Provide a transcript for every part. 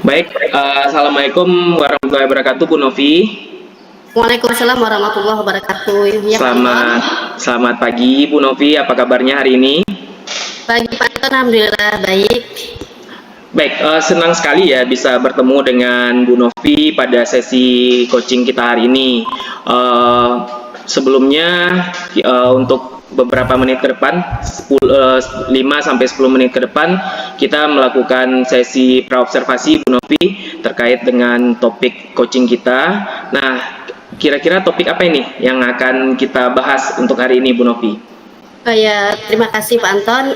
Baik, Assalamualaikum warahmatullahi wabarakatuh, Bu Novi. Waalaikumsalam warahmatullahi wabarakatuh. Ya Pak Anton. Selamat selamat pagi, Bu Novi. Apa kabarnya hari ini? Pagi Pak Anton, alhamdulillah baik. Baik, senang sekali ya bisa bertemu dengan Bu Novi pada sesi coaching kita hari ini. Eh, Sebelumnya untuk beberapa menit ke depan, 5 sampai 10 menit ke depan, kita melakukan sesi praobservasi Bu Novi terkait dengan topik coaching kita. Nah, kira-kira topik apa ini yang akan kita bahas untuk hari ini, Bu Novi? Ya, terima kasih Pak Anton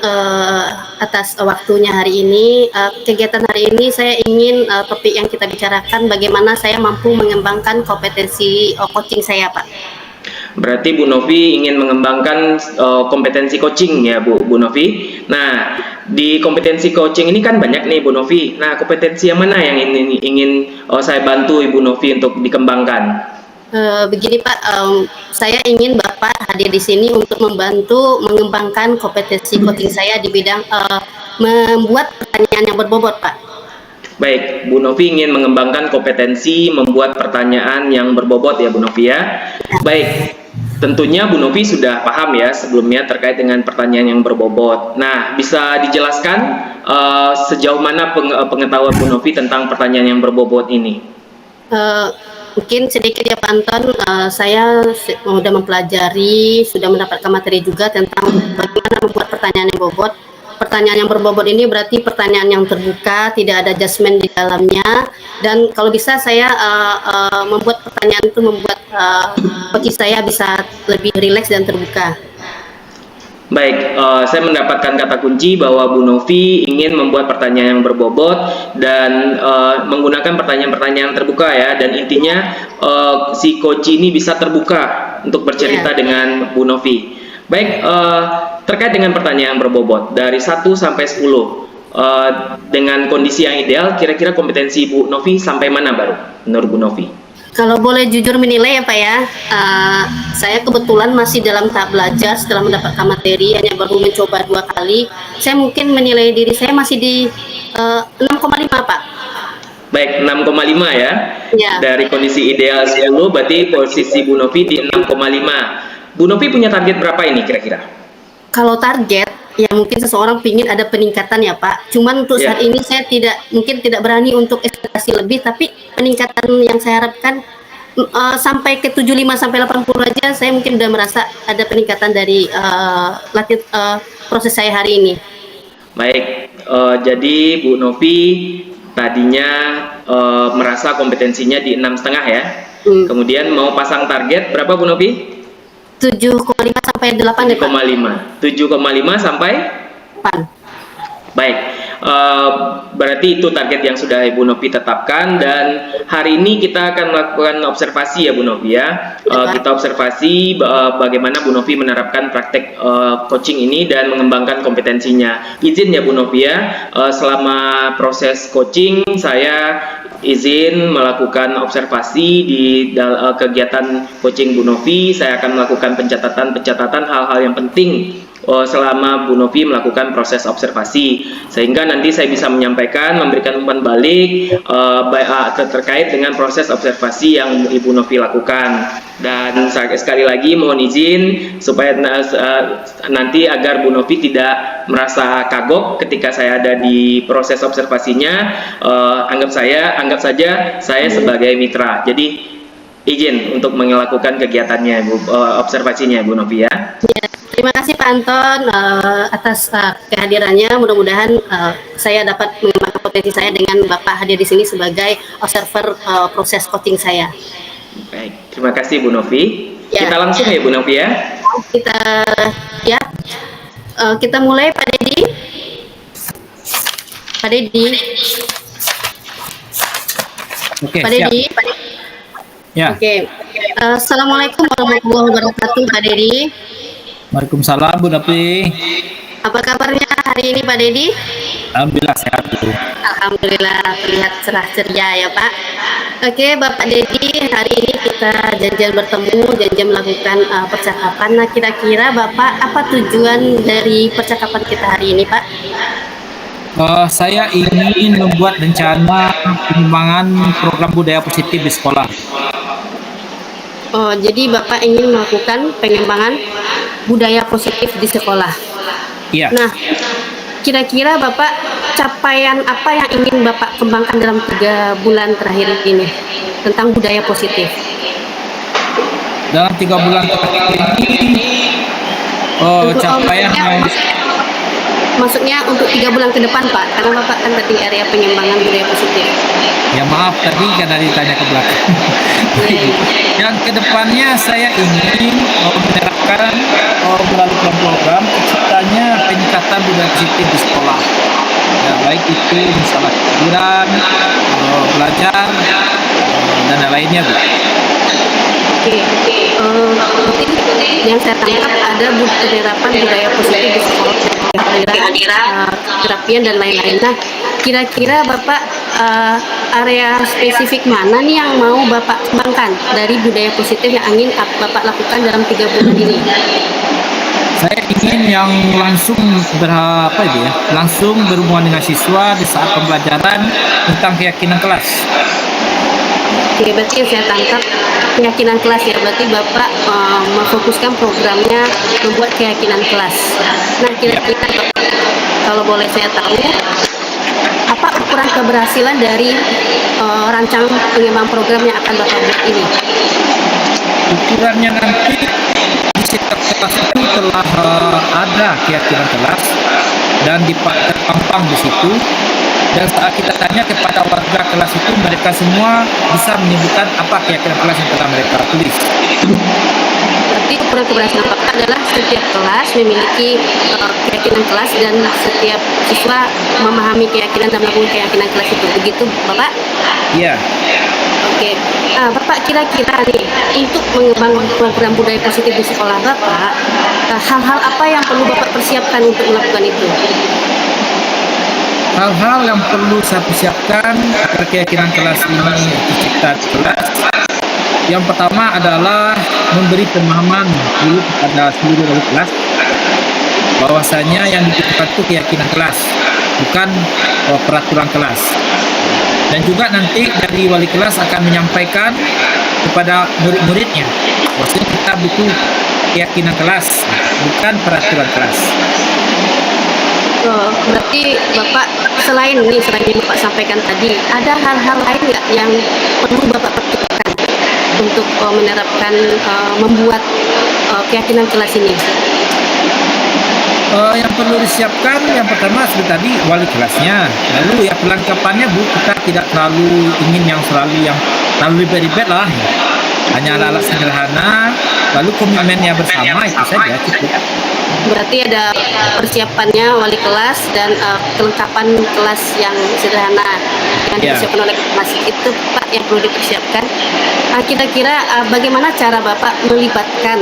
atas waktunya hari ini. Kegiatan hari ini saya ingin topik yang kita bicarakan bagaimana saya mampu mengembangkan kompetensi coaching saya, Pak. Berarti Bu Novi ingin mengembangkan kompetensi coaching ya Bu Novi. Nah, di kompetensi coaching ini kan banyak nih Bu Novi. Nah, kompetensi yang mana yang ingin saya bantu Ibu Novi untuk dikembangkan? Begini Pak, saya ingin Bapak hadir di sini untuk membantu mengembangkan kompetensi coaching saya di bidang membuat pertanyaan yang berbobot, Pak. Baik, Bu Novi ingin mengembangkan kompetensi membuat pertanyaan yang berbobot ya Bu Novi ya. Baik, tentunya Bu Novi sudah paham ya sebelumnya terkait dengan pertanyaan yang berbobot. Nah, bisa dijelaskan sejauh mana pengetahuan Bu Novi tentang pertanyaan yang berbobot ini? Mungkin sedikit ya Pak Anton, saya sudah mempelajari, sudah mendapatkan materi juga tentang bagaimana membuat pertanyaan yang bobot. Pertanyaan yang berbobot ini berarti pertanyaan yang terbuka, tidak ada judgement di dalamnya. Dan kalau bisa saya membuat pertanyaan itu membuat coach saya bisa lebih rileks dan terbuka. Baik, saya mendapatkan kata kunci bahwa Bu Novi ingin membuat pertanyaan yang berbobot dan menggunakan pertanyaan-pertanyaan terbuka ya, dan intinya si coach ini bisa terbuka untuk bercerita dengan Bu Novi. Baik, terkait dengan pertanyaan berbobot dari 1 sampai 10, dengan kondisi yang ideal, kira-kira kompetensi Bu Novi sampai mana baru menurut Bu Novi? Kalau boleh jujur menilai ya Pak ya, saya kebetulan masih dalam tahap belajar setelah mendapatkan materi, hanya baru mencoba 2 kali. Saya mungkin menilai diri saya masih di 6,5 Pak. Baik, 6,5 ya. Ya. Dari kondisi ideal 10, berarti posisi Bu Novi di 6,5. Bu Novi punya target berapa ini kira-kira? Kalau target, ya mungkin seseorang ingin ada peningkatan ya Pak. Cuman untuk saat ini saya mungkin tidak berani untuk ekspektasi lebih, tapi peningkatan yang saya harapkan sampai ke 75 sampai 80 aja saya mungkin udah merasa ada peningkatan dari proses saya hari ini. Baik, jadi Bu Novi tadinya merasa kompetensinya di 6,5 ya. Kemudian mau pasang target berapa Bu Novi? 7,5 sampai 8 ya Pak. 7,5 sampai 8. Baik, berarti itu target yang sudah Ibu Novi tetapkan, dan hari ini kita akan melakukan observasi ya Bu Novi ya. Kita observasi bagaimana Bu Novi menerapkan praktek coaching ini dan mengembangkan kompetensinya. Izin ya Bu Novi ya, selama proses coaching saya izin melakukan observasi di kegiatan coaching Bu Novi. Saya akan melakukan pencatatan hal-hal yang penting selama Bu Novi melakukan proses observasi, sehingga nanti saya bisa menyampaikan, memberikan umpan balik terkait dengan proses observasi yang Ibu Novi lakukan. Dan sekali lagi mohon izin supaya nanti agar Bu Novi tidak merasa kagok ketika saya ada di proses observasinya, anggap saja saya sebagai mitra. Jadi izin untuk melakukan kegiatannya, observasinya Bu Novi ya. Terima kasih Pak Anton atas kehadirannya. Mudah-mudahan saya dapat mengembangkan potensi saya dengan Bapak hadir di sini sebagai observer proses coaching saya. Baik, terima kasih Bu Novi. Kita langsung ya Bu Novi ya. Kita mulai Pak Dedi. Pak Dedi. Oke, Pak Dedi. Ya. Oke. Assalamualaikum warahmatullahi wabarakatuh Pak Dedi. Waalaikumsalam Bu Novi. Apa kabarnya hari ini Pak Dedi? Alhamdulillah sehat Bu. Alhamdulillah, terlihat cerah ceria ya Pak. Oke Bapak Dedi, hari ini kita janjian bertemu, janjian melakukan percakapan. Nah kira-kira Bapak apa tujuan dari percakapan kita hari ini Pak? Saya ingin membuat rencana pengembangan program budaya positif di sekolah. Oh, jadi Bapak ingin melakukan pengembangan budaya positif di sekolah. Iya. Nah, kira-kira Bapak capaian apa yang ingin Bapak kembangkan dalam 3 bulan terakhir ini tentang budaya positif? Dalam 3 bulan terakhir ini, capaian yang Maksudnya untuk 3 bulan ke depan Pak, karena Bapak kan tadi area pengembangan budaya positif. ya maaf tadi karena ditanya ke belakang. Yang kedepannya saya ingin menerapkan melalui program terciptanya peningkatan budaya positif di sekolah. Ya, baik itu misalnya kegiatan, belajar, dan lain-lainnya, Bu. Oke, yang saya tangkap ada penerapan budaya positif di sekolah, kehadiran, terapian dan lain-lain. Nah, kira-kira Bapak area spesifik mana nih yang mau Bapak kembangkan dari budaya positif yang ingin Bapak lakukan dalam 3 bulan ini? Saya ingin yang langsung langsung berhubungan dengan siswa di saat pembelajaran tentang keyakinan kelas. Oke, berarti yang saya tangkap keyakinan kelas ya. Berarti Bapak memfokuskan programnya membuat keyakinan kelas. Nah, kira-kira Bapak, kalau boleh saya tahu, apa ukuran keberhasilan dari rancangan pengembangan program yang akan Bapak buat ini? Ukurannya nanti di setiap kelas itu telah ada keyakinan kelas dan terpampang di situ. Dan saat kita tanya kepada warga kelas itu, mereka semua bisa menyebutkan apa keyakinan kelas yang telah mereka tulis. Berarti ukuran keberhasilan Bapak adalah setiap kelas memiliki keyakinan kelas dan setiap siswa memahami keyakinan dan melakukan keyakinan kelas itu. Begitu Bapak? Iya. Oke, Bapak kira-kira nih untuk mengembangkan program budaya positif di sekolah Bapak, hal-hal apa yang perlu Bapak persiapkan untuk melakukan itu? Hal-hal yang perlu saya persiapkan agar keyakinan kelas ini tercipta di kelas. Yang pertama adalah memberi pemahaman dulu kepada seluruh wali kelas bahwasanya yang dibutuhkan itu keyakinan kelas, bukan peraturan kelas. Dan juga nanti dari wali kelas akan menyampaikan kepada murid-muridnya bahwasanya kita butuh keyakinan kelas, bukan peraturan kelas. Berarti Bapak selain yang Bapak sampaikan tadi, ada hal-hal lain nggak yang perlu Bapak pertimbangkan untuk menerapkan membuat keyakinan kelas ini? Yang perlu disiapkan yang pertama seperti tadi wali kelasnya, lalu ya perlengkapannya Bu, kita tidak terlalu ingin yang terlalu ribet lah, hanya alat sederhana, lalu komitmennya bersama itu saja cukup. Berarti ada persiapannya wali kelas dan kelengkapan kelas yang sederhana yang disiapkan oleh kelas itu Pak yang perlu dipersiapkan. Kira-kira bagaimana cara Bapak melibatkan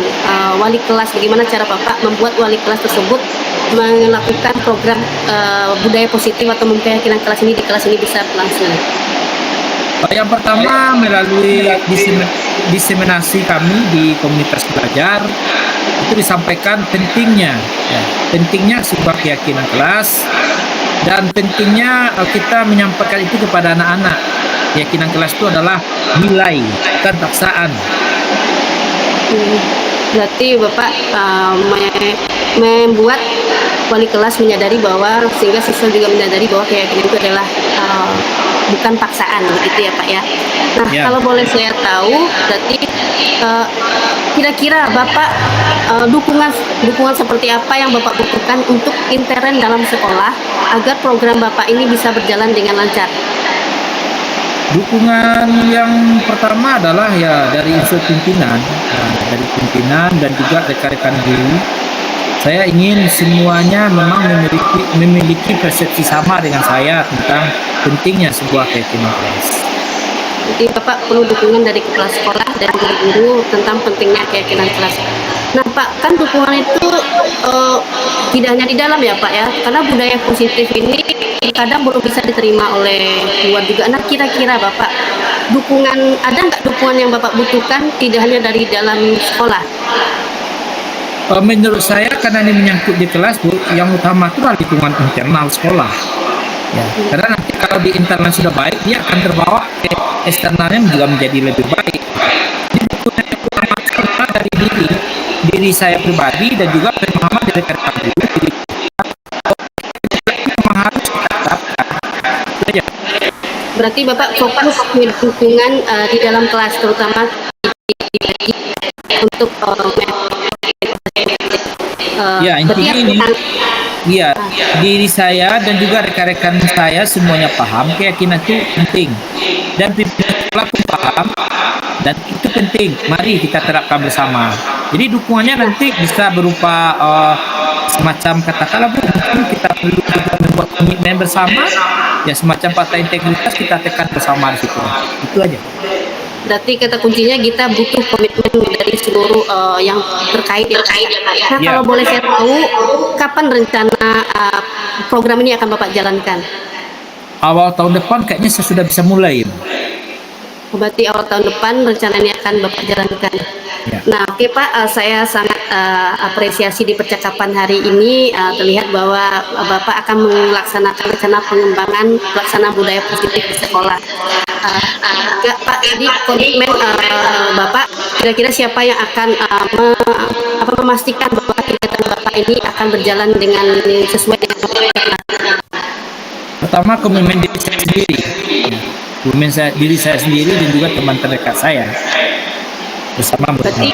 wali kelas? Bagaimana cara Bapak membuat wali kelas tersebut melakukan program budaya positif atau keyakinan kelas ini di kelas ini bisa berlangsung? Yang pertama melalui diseminasi kami di komunitas belajar itu disampaikan pentingnya sebuah keyakinan kelas dan pentingnya kita menyampaikan itu kepada anak-anak. Keyakinan kelas itu adalah nilai, bukan paksaan. Berarti Bapak membuat wali kelas menyadari bahwa sehingga siswa juga menyadari bahwa keyakinan itu adalah bukan paksaan, begitu ya Pak ya. Nah, kalau boleh saya tahu, berarti kira-kira Bapak dukungan seperti apa yang Bapak butuhkan untuk intern dalam sekolah agar program Bapak ini bisa berjalan dengan lancar? Dukungan yang pertama adalah ya dari unsur pimpinan, dan juga rekan-rekan guru. Saya ingin semuanya memang memiliki persepsi sama dengan saya tentang pentingnya sebuah keyakinan kelas. Jadi Bapak perlu dukungan dari kepala sekolah dan guru-guru tentang pentingnya keyakinan kelas. Nah Pak, kan dukungan itu tidak hanya di dalam ya Pak ya, karena budaya positif ini kadang belum bisa diterima oleh luar juga. Nah kira-kira Bapak, ada nggak dukungan yang Bapak butuhkan tidak hanya dari dalam sekolah? Menurut saya karena ini menyangkut di kelas Bu, yang utama itu adalah lingkungan internal sekolah. Ya, karena nanti kalau di internal sudah baik, dia akan terbawa ke eksternalnya juga menjadi lebih baik. Jadi buku yang pertama itu adalah dari diri saya pribadi dan juga pemahaman dari rekan guru. Jadi memang harus kita terapkan. Itu aja. Berarti Bapak fokus di dukungan di dalam kelas, terutama di untuk Ya, berarti intinya ini. Iya, diri saya dan juga rekan-rekan saya semuanya paham keyakinan itu penting dan pimpinan sekolah pun paham dan itu penting. Mari kita terapkan bersama. Jadi dukungannya nanti bisa berupa semacam katakanlah Bu, mungkin kita perlu juga membuat komitmen bersama, ya semacam fakta integritas kita tekan bersama di situ. Itu aja. Berarti kata kuncinya kita butuh komitmen dari seluruh yang terkait ya. Nah, Ya. kalau boleh saya tahu, kapan rencana program ini akan Bapak jalankan? Awal tahun depan kayaknya saya sudah bisa mulai. Berarti awal tahun depan rencana ini akan Bapak jalankan. Ya. Nah, oke Pak, saya sangat apresiasi di percakapan hari ini. Terlihat bahwa Bapak akan melaksanakan rencana pengembangan pelaksanaan budaya positif di sekolah. Enggak Pak, jadi komitmen Bapak, kira-kira siapa yang akan memastikan bahwa kegiatan Bapak ini akan berjalan dengan sesuai dengan Pertama komitmen diri saya sendiri. Komitmen diri saya sendiri dan juga teman terdekat saya bersama. berarti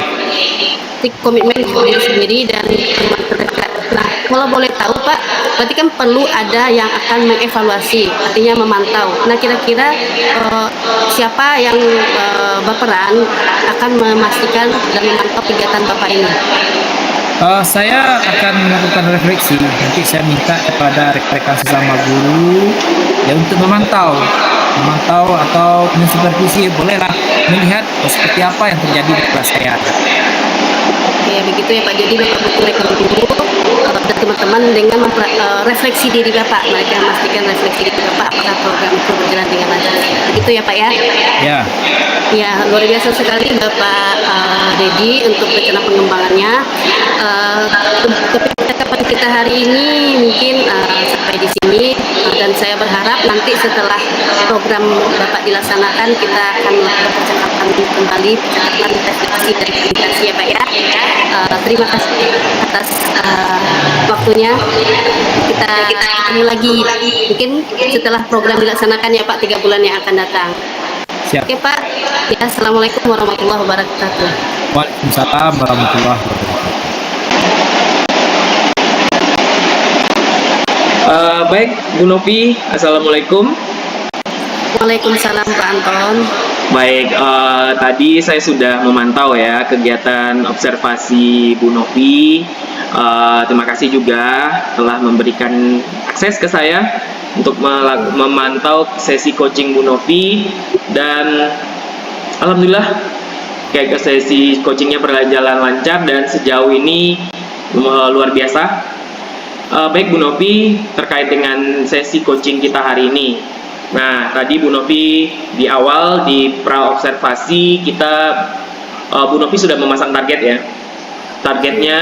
komitmen diri sendiri dan teman terdekat. Nah, kalau boleh tahu Pak, berarti kan perlu ada yang akan mengevaluasi, artinya memantau. Nah, kira-kira siapa yang berperan akan memastikan dan memantau kegiatan Bapak ini? Saya akan melakukan refleksi. Nanti saya minta kepada rekan-rekan sesama guru ya untuk memantau atau mensupervisi, bolehlah melihat seperti apa yang terjadi di kelas saya. Oke, begitu ya Pak. Jadi Bapak butuh rekan guru dan teman-teman dengan refleksi diri Bapak. Mereka memastikan refleksi diri Bapak apakah program itu berjalan dengan lancar. Begitu ya Pak ya? Ya, Ya, luar biasa sekali Bapak Dedi untuk rencana pengembangannya. Percakapan kita hari ini mungkin sampai di sini dan saya berharap nanti setelah program Bapak dilaksanakan kita akan melakukan percakapan kembali, percakapan refleksi dan komunikasi ya Pak ya. Terima kasih atas waktunya. Kita ketemu lagi mungkin setelah program dilaksanakan ya Pak 3 bulan yang akan datang. siap. Oke Pak, ya Assalamualaikum warahmatullahi wabarakatuh. Waalaikumsalam warahmatullahi wabarakatuh. Baik, Bu Novi, Assalamualaikum. Waalaikumsalam Pak Anton. Baik, tadi saya sudah memantau ya kegiatan observasi Bu Novi. Terima kasih juga telah memberikan akses ke saya untuk memantau sesi coaching Bu Novi, dan alhamdulillah kayak sesi coachingnya berjalan lancar dan sejauh ini luar biasa. Baik Bu Novi, terkait dengan sesi coaching kita hari ini. Nah, tadi Bu Novi di awal di pra observasi kita Bu Novi sudah memasang target ya. Targetnya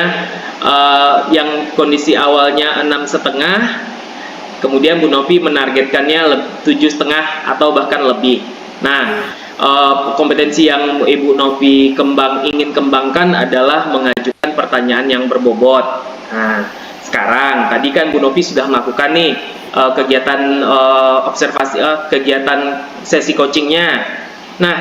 yang kondisi awalnya 6,5, kemudian Bu Novi menargetkannya 7,5 atau bahkan lebih. Nah, kompetensi yang Ibu Novi ingin kembangkan adalah mengajukan pertanyaan yang berbobot. Nah, sekarang tadi kan Bu Novi sudah melakukan nih kegiatan observasi, kegiatan sesi coachingnya. Nah,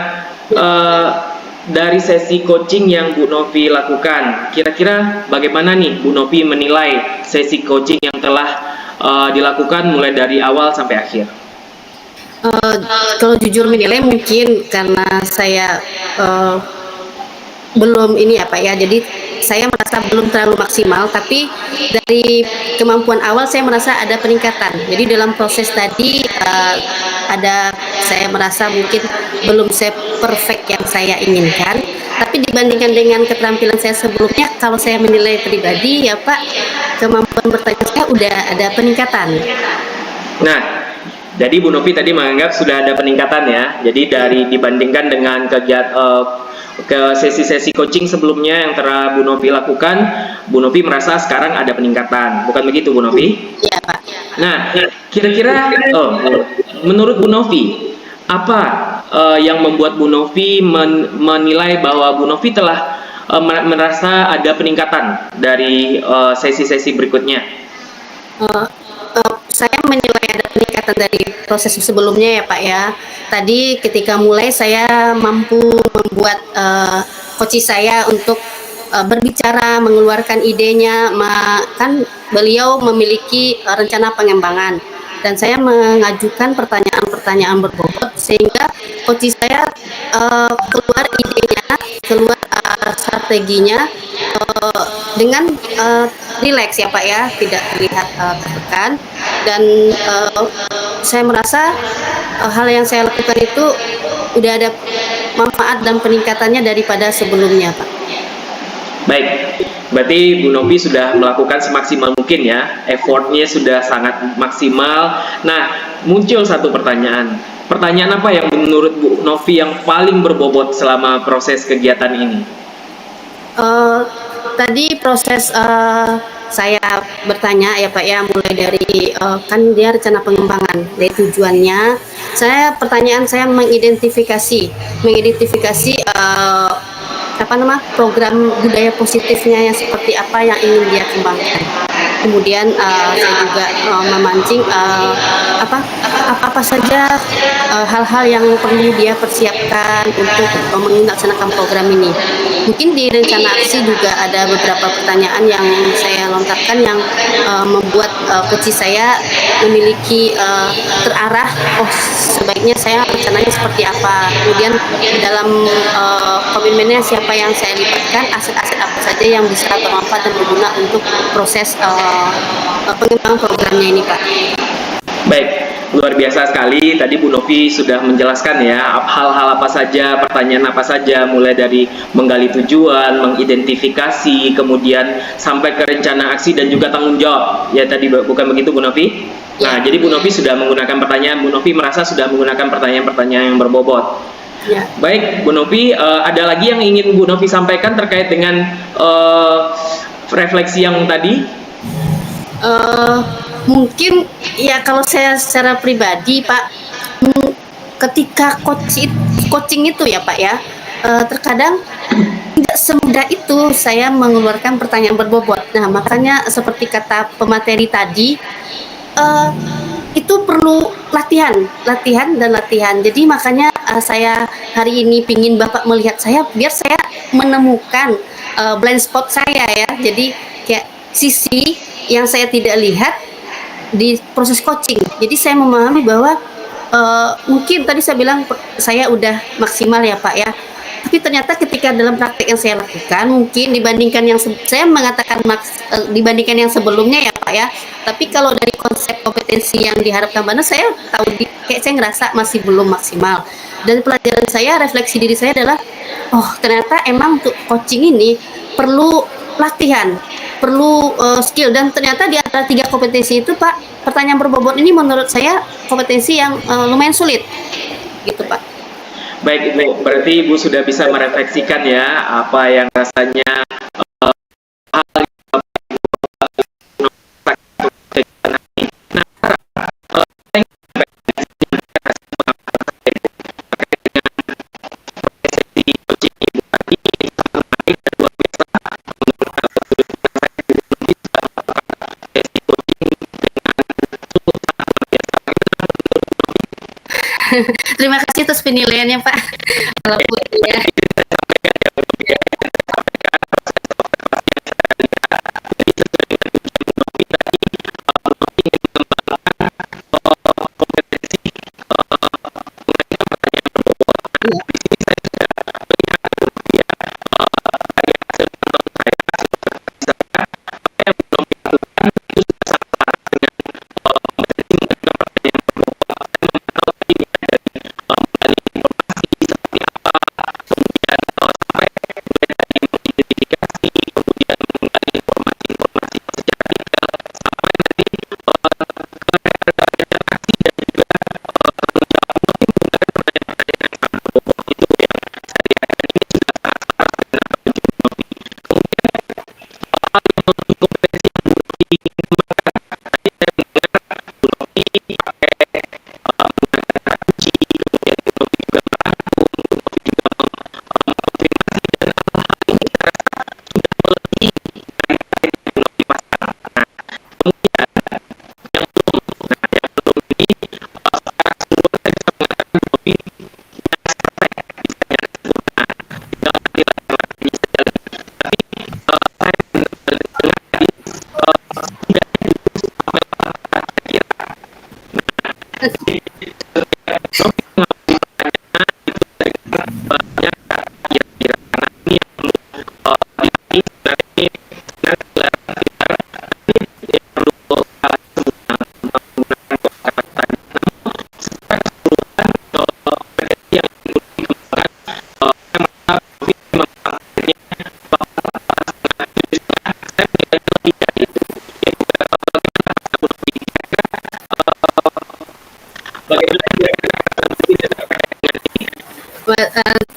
dari sesi coaching yang Bu Novi lakukan, kira-kira bagaimana nih Bu Novi menilai sesi coaching yang telah dilakukan mulai dari awal sampai akhir? Kalau jujur menilai mungkin karena saya belum ini ya Pak ya, jadi saya merasa belum terlalu maksimal, tapi dari kemampuan awal saya merasa ada peningkatan. Jadi dalam proses tadi saya merasa mungkin belum perfect yang saya inginkan, tapi dibandingkan dengan keterampilan saya sebelumnya, kalau saya menilai pribadi ya Pak, kemampuan bertanya saya udah ada peningkatan. Nah, Jadi Bu Novi tadi menganggap sudah ada peningkatan ya. Jadi dari dibandingkan dengan ke sesi-sesi coaching sebelumnya yang telah Bu Novi lakukan, Bu Novi merasa sekarang ada peningkatan. Bukan begitu Bu Novi? Iya Pak. Nah, kira-kira menurut Bu Novi, apa yang membuat Bu Novi menilai bahwa Bu Novi telah merasa ada peningkatan dari sesi-sesi berikutnya? Saya menilai ada peningkatan dari proses sebelumnya ya Pak ya. Tadi ketika mulai saya mampu membuat coach saya untuk berbicara, mengeluarkan idenya, kan beliau memiliki rencana pengembangan dan saya mengajukan pertanyaan-pertanyaan berbobot sehingga coach saya keluar idenya, keluar strateginya dengan rileks ya Pak ya, tidak terlihat tertekan dan saya merasa hal yang saya lakukan itu udah ada manfaat dan peningkatannya daripada sebelumnya Pak. Baik, berarti Bu Novi sudah melakukan semaksimal mungkin ya, effortnya sudah sangat maksimal. Nah, muncul satu pertanyaan. Pertanyaan apa yang menurut Bu Novi yang paling berbobot selama proses kegiatan ini? Tadi proses saya bertanya ya Pak ya, mulai dari kan dia rencana pengembangan, dari tujuannya. Pertanyaan saya mengidentifikasi program budaya positifnya yang seperti apa yang ingin dia kembangkan. Kemudian saya juga memancing apa saja hal-hal yang perlu dia persiapkan untuk melaksanakan program ini. Mungkin di rencana aksi juga ada beberapa pertanyaan yang saya lontarkan yang membuat coach saya memiliki terarah. Oh, sebaiknya saya rencananya seperti apa. Kemudian dalam komitmennya siapa yang saya libatkan, aset-aset apa saja yang bisa bermanfaat dan berguna untuk proses pengembangan programnya ini Pak. Baik, luar biasa sekali. Tadi Bu Novi sudah menjelaskan ya hal-hal apa saja, pertanyaan apa saja, mulai dari menggali tujuan, mengidentifikasi, kemudian sampai ke rencana aksi dan juga tanggung jawab. Ya tadi bukan begitu Bu Novi? Nah, jadi Bu Novi sudah menggunakan pertanyaan, Bu Novi merasa sudah menggunakan pertanyaan-pertanyaan yang berbobot. Ya. Baik, Bu Novi, ada lagi yang ingin Bu Novi sampaikan terkait dengan refleksi yang tadi? Mungkin ya kalau saya secara pribadi Pak, ketika coaching itu ya Pak ya, terkadang tidak semudah itu saya mengeluarkan pertanyaan berbobot. Nah makanya seperti kata pemateri tadi, itu perlu latihan. Jadi makanya saya hari ini pingin Bapak melihat saya biar saya menemukan blind spot saya ya. Jadi kayak sisi yang saya tidak lihat di proses coaching. Jadi saya memahami bahwa mungkin tadi saya bilang saya udah maksimal ya Pak ya. Tapi ternyata ketika dalam praktek yang saya lakukan mungkin dibandingkan yang saya mengatakan dibandingkan yang sebelumnya ya Pak ya. Tapi kalau dari konsep kompetensi yang diharapkan mana saya tahu kayak saya ngerasa masih belum maksimal. Dan pelajaran saya, refleksi diri saya adalah oh ternyata emang untuk coaching ini perlu latihan, perlu skill, dan ternyata di antara 3 kompetensi itu Pak, pertanyaan berbobot ini menurut saya kompetensi yang lumayan sulit gitu Pak. Baik Ibu, berarti Ibu sudah bisa merefleksikan ya apa yang rasanya hal Terima kasih atas penilaiannya Pak. Walaupun ya.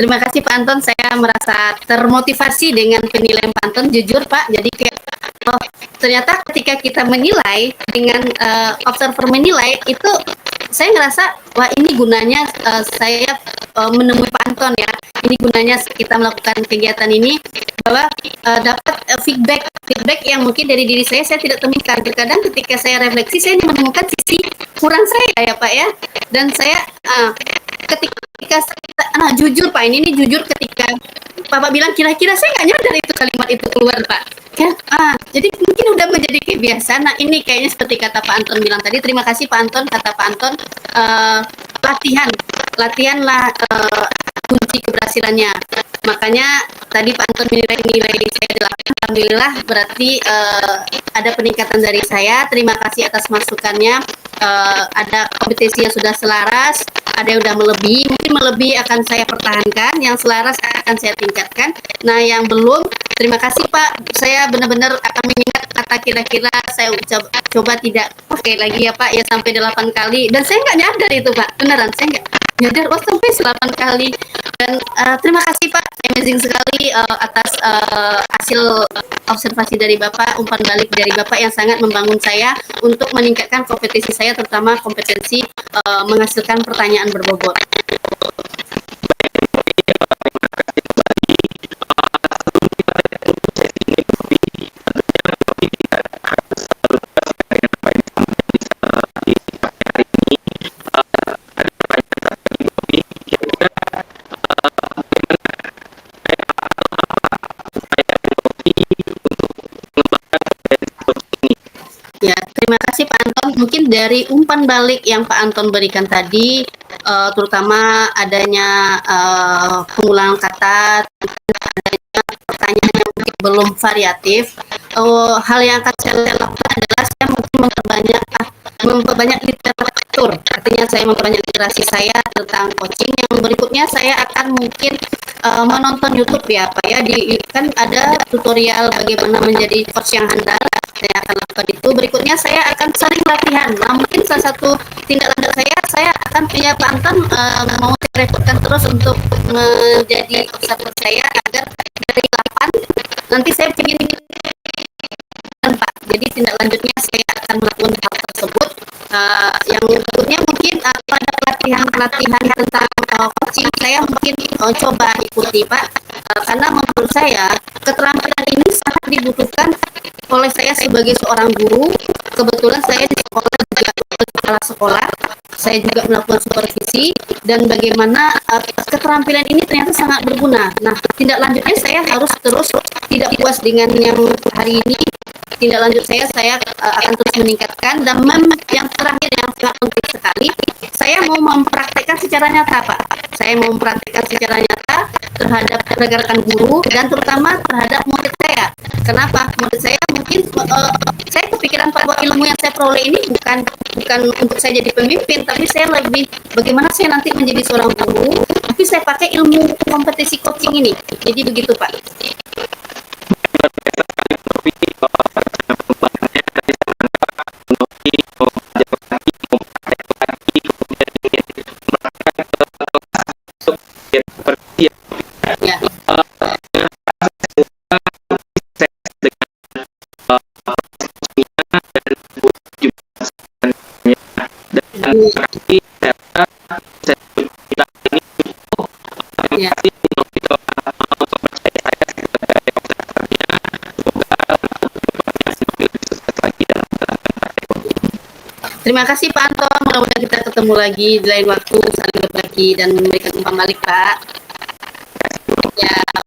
Terima kasih Pak Anton, saya merasa termotivasi dengan penilaian Pak Anton, jujur Pak. Jadi kayak, oh ternyata ketika kita menilai dengan observer menilai itu, saya ngerasa wah ini gunanya saya menemui Pak Anton ya. Ini gunanya kita melakukan kegiatan ini bahwa dapat feedback yang mungkin dari diri saya tidak temukan. Terkadang ketika saya refleksi saya menemukan sisi kurang saya ya Pak ya. Dan saya ketika jujur Pak, ini jujur ketika Bapak bilang kira-kira saya nggak nyadar itu kalimat itu keluar Pak. Ya, jadi mungkin udah menjadi kebiasaan. Nah ini kayaknya seperti kata Pak Anton bilang tadi. Terima kasih Pak Anton, kata Pak Anton, latihanlah kunci keberhasilannya. Makanya tadi Pak Anton menilai saya 8, alhamdulillah berarti ada peningkatan dari saya. Terima kasih atas masukannya. Ada kompetisi yang sudah selaras, ada yang sudah melebihi, mungkin melebihi akan saya pertahankan, yang selaras akan saya tingkatkan. Nah yang belum, terima kasih Pak, saya benar-benar akan mengingat kata kira-kira saya coba tidak pakai lagi ya Pak, ya sampai 8 kali, dan saya nggak nyadar itu Pak, beneran saya nggak nyadar, oh sampai 8 kali. Dan terima kasih Pak, amazing sekali atas hasil observasi dari Bapak, umpan balik dari Bapak yang sangat membangun saya untuk meningkatkan kompetisi saya, terutama kompetensi menghasilkan pertanyaan berbobot. Ya, terima kasih Pak Anton. Mungkin dari umpan balik yang Pak Anton berikan tadi, terutama adanya pengulangan kata, adanya pertanyaan yang mungkin belum variatif, hal yang akan saya lakukan adalah saya mungkin memperbanyak literatur. Artinya saya memperbanyak literasi saya tentang coaching. Yang berikutnya saya akan mungkin menonton YouTube ya Pak ya. Kan ada tutorial bagaimana menjadi coach yang handal. Saya akan lakukan itu. Berikutnya saya akan sering latihan. Nah, mungkin salah satu tindak lanjut saya akan punya Pak Anton mau saya rekrutkan terus untuk menjadi observer saya agar dari 8 nanti saya ingin Pak. Jadi tindak lanjutnya saya akan melakukan hal tersebut. Yang berikutnya mungkin pada pelatihan tentang coaching saya mungkin coba ikuti Pak. Karena menurut saya keterampilan ini sangat dibutuhkan oleh saya sebagai seorang guru. Kebetulan saya di sekolah juga kepala sekolah, saya juga melakukan supervisi, dan bagaimana keterampilan ini ternyata sangat berguna. Nah, tindak lanjutnya saya harus terus tidak puas dengan yang hari ini. Tindak lanjut saya akan terus meningkatkan, dan yang terakhir yang sangat penting sekali, saya mau mempraktekkan secara nyata Pak. Saya mau mempraktekkan secara nyata terhadap rekan-rekan guru dan terutama terhadap murid saya. Kenapa? Murid saya mungkin saya kepikiran bahwa ilmu yang saya peroleh ini bukan untuk saya jadi pemimpin, tapi saya lebih bagaimana saya nanti menjadi seorang guru, tapi saya pakai ilmu kompetisi coaching ini. Jadi begitu Pak. Ya. Ya. Terima kasih Pak Anton, mudah-mudahan kita ketemu lagi di lain waktu, saling berbagi dan memberikan umpan balik Pak. Ya.